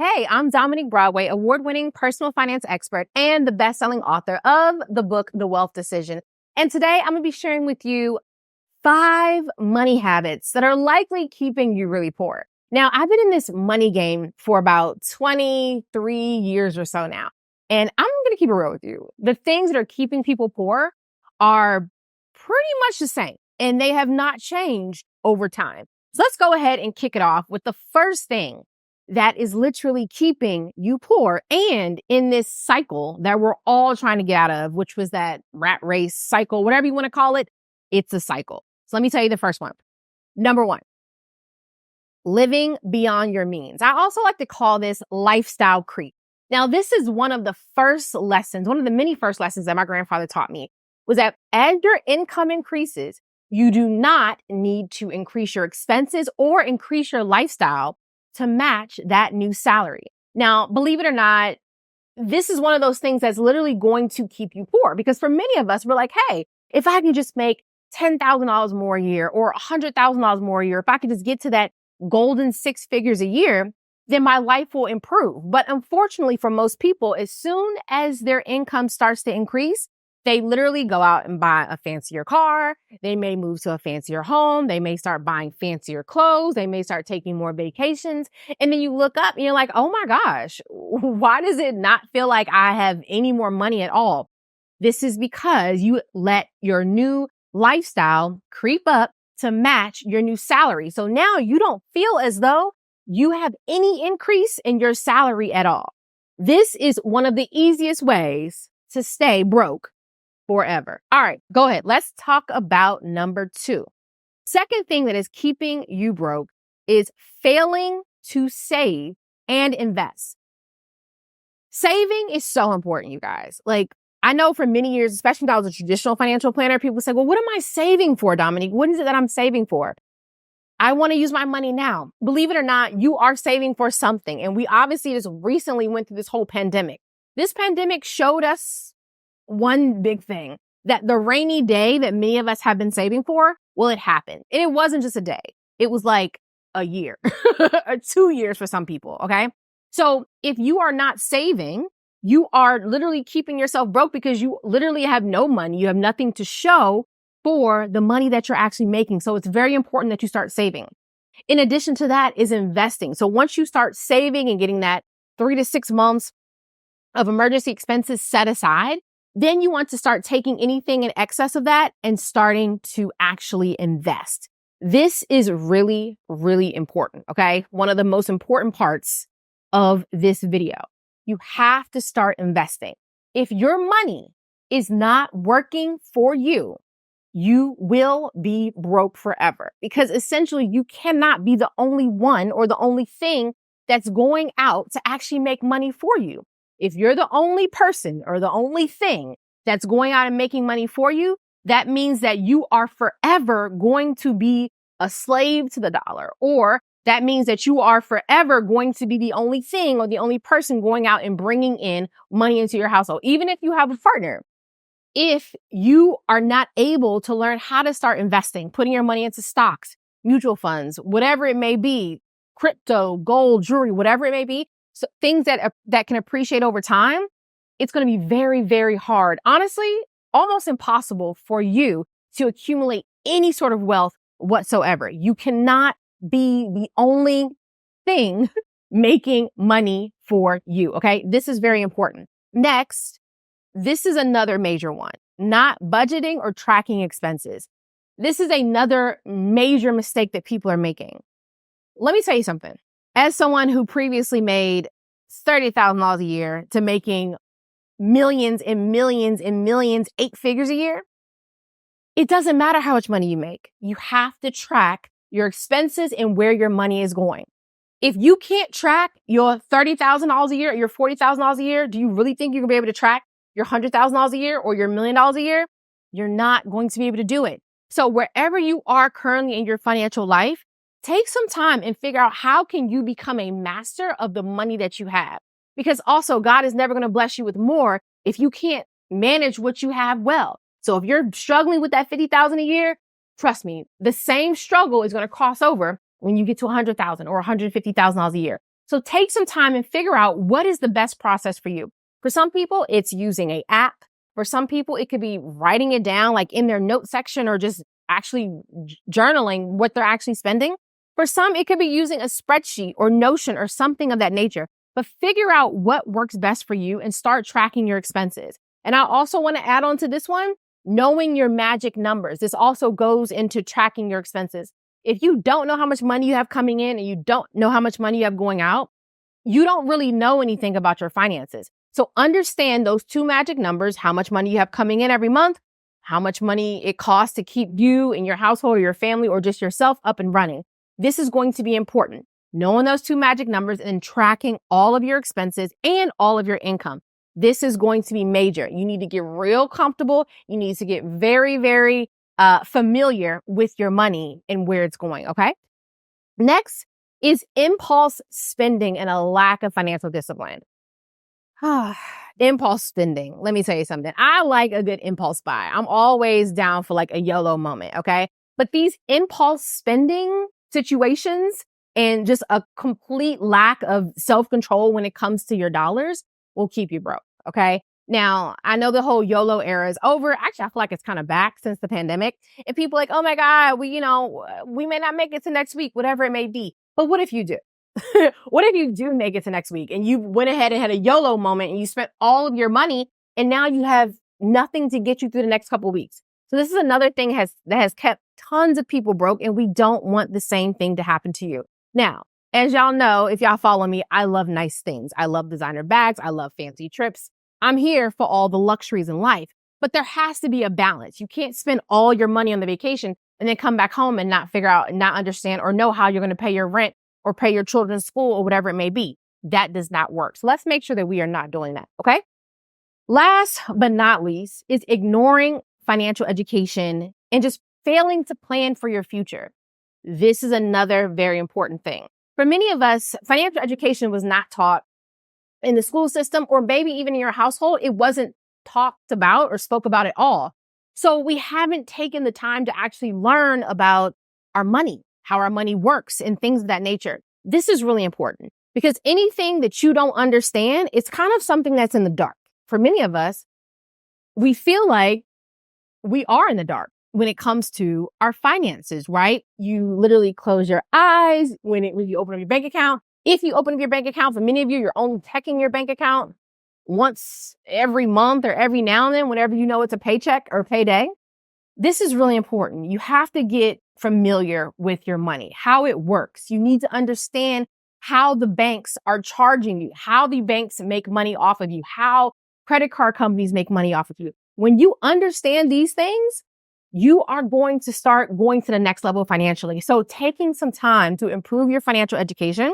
Hey, I'm Dominique Broadway, award-winning personal finance expert and the best-selling author of the book, The Wealth Decision. And today I'm going to be sharing with you 5 money habits that are likely keeping you really poor. Now, I've been in this money game for about 23 years or so now, and I'm going to keep it real with you. The things that are keeping people poor are pretty much the same, and they have not changed over time. So let's go ahead and kick it off with the first thing that is literally keeping you poor and in this cycle that we're all trying to get out of, which was that rat race cycle, whatever you want to call it. It's a cycle. So let me tell you the first one. Number 1, living beyond your means. I also like to call this lifestyle creep. Now, this is one of the first lessons, one of the many first lessons that my grandfather taught me, was that as your income increases, you do not need to increase your expenses or increase your lifestyle to match that new salary. Now, believe it or not, this is one of those things that's literally going to keep you poor, because for many of us, we're like, hey, if I can just make $10,000 more a year or $100,000 more a year, if I could just get to that golden 6 figures a year, then my life will improve. But unfortunately for most people, as soon as their income starts to increase, they literally go out and buy a fancier car. They may move to a fancier home. They may start buying fancier clothes. They may start taking more vacations. And then you look up and you're like, oh my gosh, why does it not feel like I have any more money at all? This is because you let your new lifestyle creep up to match your new salary. So now you don't feel as though you have any increase in your salary at all. This is one of the easiest ways to stay broke forever. All right, go ahead. Let's talk about number 2. Second thing that is keeping you broke is failing to save and invest. Saving is so important, you guys. Like, I know for many years, especially when I was a traditional financial planner, people say, well, what am I saving for, Dominique? What is it that I'm saving for? I want to use my money now. Believe it or not, you are saving for something. And we obviously just recently went through this whole pandemic. This pandemic showed us one big thing, that the rainy day that many of us have been saving for, well, it happened. And it wasn't just a day. It was like a year or 2 years for some people. Okay. So if you are not saving, you are literally keeping yourself broke because you literally have no money. You have nothing to show for the money that you're actually making. So it's very important that you start saving. In addition to that is investing. So once you start saving and getting that 3 to 6 months of emergency expenses set aside, then you want to start taking anything in excess of that and starting to actually invest. This is really, really important. Okay. One of the most important parts of this video. You have to start investing. If your money is not working for you, you will be broke forever, because essentially you cannot be the only one or the only thing that's going out to actually make money for you. If you're the only person or the only thing that's going out and making money for you, that means that you are forever going to be a slave to the dollar, or that means that you are forever going to be the only thing or the only person going out and bringing in money into your household. Even if you have a partner, if you are not able to learn how to start investing, putting your money into stocks, mutual funds, whatever it may be, crypto, gold, jewelry, whatever it may be, so things that can appreciate over time, it's going to be very, very hard. Honestly, almost impossible for you to accumulate any sort of wealth whatsoever. You cannot be the only thing making money for you. Okay. This is very important. Next, this is another major one, not budgeting or tracking expenses. This is another major mistake that people are making. Let me tell you something. As someone who previously made $30,000 a year to making millions and millions and millions, 8 figures a year, it doesn't matter how much money you make. You have to track your expenses and where your money is going. If you can't track your $30,000 a year or your $40,000 a year, do you really think you're going to be able to track your $100,000 a year or your $1 million a year? You're not going to be able to do it. So wherever you are currently in your financial life, take some time and figure out how can you become a master of the money that you have. Because also God is never going to bless you with more if you can't manage what you have well. So if you're struggling with that $50,000 a year, trust me, the same struggle is going to cross over when you get to $100,000 or $150,000 a year. So take some time and figure out what is the best process for you. For some people, it's using an app. For some people, it could be writing it down like in their note section or just actually journaling what they're actually spending. For some, it could be using a spreadsheet or Notion or something of that nature. But figure out what works best for you and start tracking your expenses. And I also want to add on to this one, knowing your magic numbers. This also goes into tracking your expenses. If you don't know how much money you have coming in and you don't know how much money you have going out, you don't really know anything about your finances. So understand those two magic numbers, how much money you have coming in every month, how much money it costs to keep you and your household or your family or just yourself up and running. This is going to be important. Knowing those two magic numbers and tracking all of your expenses and all of your income. This is going to be major. You need to get real comfortable. You need to get very, very familiar with your money and where it's going, okay? Next is impulse spending and a lack of financial discipline. Impulse spending. Let me tell you something. I like a good impulse buy. I'm always down for like a YOLO moment, okay? But these impulse spending situations and just a complete lack of self-control when it comes to your dollars will keep you broke, okay? Now, I know the whole YOLO era is over. Actually, I feel like it's kind of back since the pandemic. And people are like, oh my God, we may not make it to next week, whatever it may be. But what if you do? What if you do make it to next week and you went ahead and had a YOLO moment and you spent all of your money and now you have nothing to get you through the next couple of weeks? So this is another thing that has kept tons of people broke, and we don't want the same thing to happen to you. Now, as y'all know, if y'all follow me, I love nice things. I love designer bags. I love fancy trips. I'm here for all the luxuries in life, but there has to be a balance. You can't spend all your money on the vacation and then come back home and not figure out and not understand or know how you're going to pay your rent or pay your children's school or whatever it may be. That does not work. So let's make sure that we are not doing that. Okay. Last but not least is ignoring financial education and just failing to plan for your future. This is another very important thing. For many of us, financial education was not taught in the school system, or maybe even in your household. It wasn't talked about or spoke about at all. So we haven't taken the time to actually learn about our money, how our money works and things of that nature. This is really important because anything that you don't understand, it's kind of something that's in the dark. For many of us, we feel like we are in the dark when it comes to our finances, right? You literally close your eyes when you open up your bank account. If you open up your bank account, for many of you, you're only checking your bank account once every month or every now and then, whenever you know it's a paycheck or payday. This is really important. You have to get familiar with your money, how it works. You need to understand how the banks are charging you, how the banks make money off of you, how credit card companies make money off of you. When you understand these things, you are going to start going to the next level financially. So taking some time to improve your financial education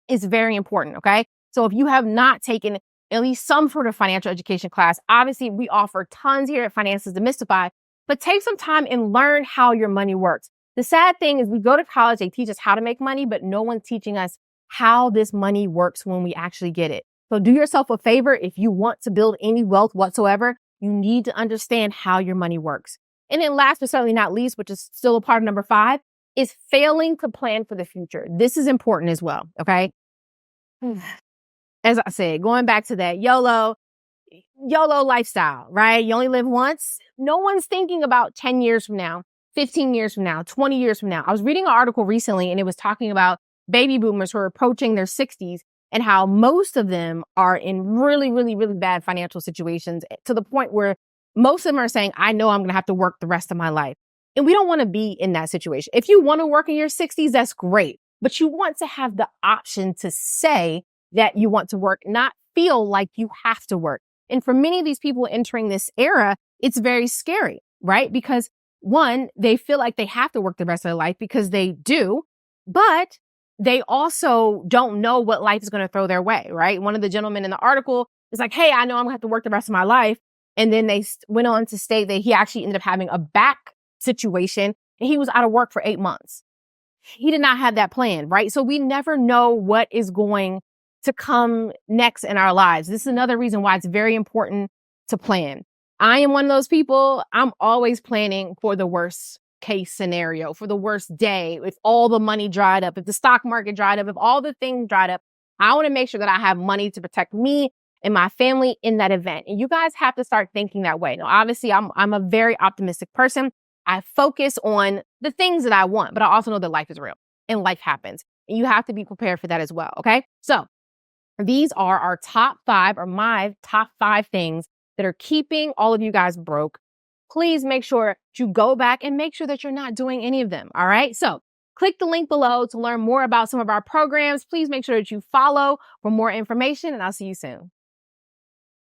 is very important, okay? So if you have not taken at least some sort of financial education class, obviously we offer tons here at Finances Demystified, but take some time and learn how your money works. The sad thing is we go to college, they teach us how to make money, but no one's teaching us how this money works when we actually get it. So do yourself a favor. If you want to build any wealth whatsoever, you need to understand how your money works. And then last but certainly not least, which is still a part of number 5, is failing to plan for the future. This is important as well, okay? As I said, going back to that YOLO lifestyle, right? You only live once. No one's thinking about 10 years from now, 15 years from now, 20 years from now. I was reading an article recently and it was talking about baby boomers who are approaching their 60s and how most of them are in really, really, really bad financial situations to the point where most of them are saying, I know I'm going to have to work the rest of my life. And we don't want to be in that situation. If you want to work in your 60s, that's great. But you want to have the option to say that you want to work, not feel like you have to work. And for many of these people entering this era, it's very scary, right? Because one, they feel like they have to work the rest of their life because they do, but they also don't know what life is going to throw their way, right? One of the gentlemen in the article is like, hey, I know I'm going to have to work the rest of my life. And then they went on to state that he actually ended up having a back situation and he was out of work for 8 months. He did not have that plan, right? So we never know what is going to come next in our lives. This is another reason why it's very important to plan. I am one of those people. I'm always planning for the worst case scenario, for the worst day, if all the money dried up, if the stock market dried up, if all the things dried up, I want to make sure that I have money to protect me and my family in that event. And you guys have to start thinking that way. Now, obviously, I'm a very optimistic person. I focus on the things that I want, but I also know that life is real and life happens. And you have to be prepared for that as well. Okay. So these are our top 5, or my top 5 things that are keeping all of you guys broke. Please make sure to go back and make sure that you're not doing any of them. All right. So click the link below to learn more about some of our programs. Please make sure that you follow for more information, and I'll see you soon.